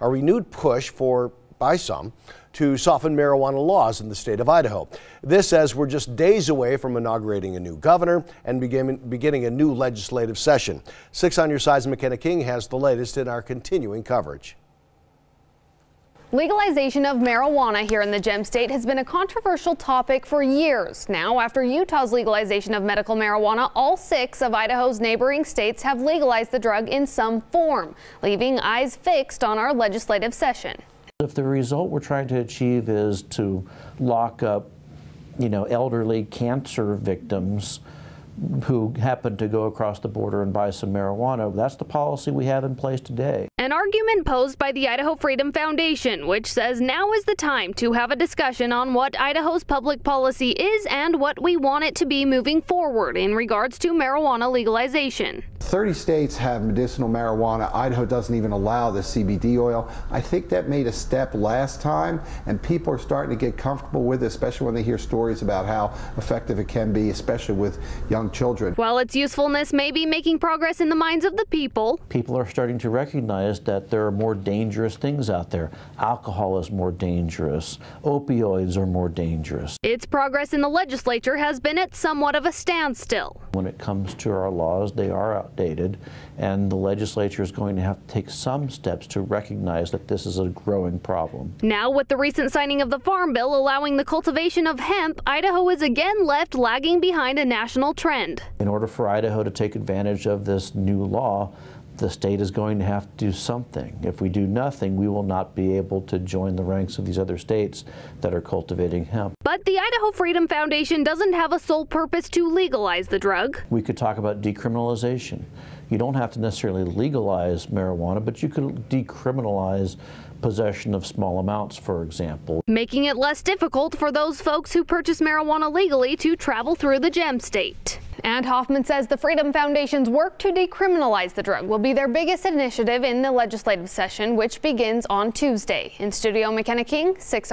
a renewed push by some to soften marijuana laws in the state of Idaho. This as we're just days away from inaugurating a new governor and beginning a new legislative session. 6 on your side's McKenna King has the latest in our continuing coverage. Legalization of marijuana here in the Gem State has been a controversial topic for years. Now, after Utah's legalization of medical marijuana, all 6 of Idaho's neighboring states have legalized the drug in some form, leaving eyes fixed on our legislative session. If the result we're trying to achieve is to lock up, elderly cancer victims who happen to go across the border and buy some marijuana, that's the policy we have in place today. An argument posed by the Idaho Freedom Foundation, which says now is the time to have a discussion on what Idaho's public policy is and what we want it to be moving forward in regards to marijuana legalization. 30 states have medicinal marijuana. Idaho doesn't even allow the CBD oil. I think that made a step last time, and people are starting to get comfortable with it, especially when they hear stories about how effective it can be, especially with young children. While its usefulness may be making progress in the minds of the people, people are starting to recognize that there are more dangerous things out there. Alcohol is more dangerous. Opioids are more dangerous. Its progress in the legislature has been at somewhat of a standstill. When it comes to our laws, they are outdated, and the legislature is going to have to take some steps to recognize that this is a growing problem. Now, with the recent signing of the Farm Bill allowing the cultivation of hemp, Idaho is again left lagging behind a national trend. In order for Idaho to take advantage of this new law, the state is going to have to do something. If we do nothing, we will not be able to join the ranks of these other states that are cultivating hemp. But the Idaho Freedom Foundation doesn't have a sole purpose to legalize the drug. We could talk about decriminalization. You don't have to necessarily legalize marijuana, but you could decriminalize possession of small amounts, for example. Making it less difficult for those folks who purchase marijuana legally to travel through the Gem State. And Hoffman says the Freedom Foundation's work to decriminalize the drug will be their biggest initiative in the legislative session, which begins on Tuesday. In studio, McKenna King, 6 on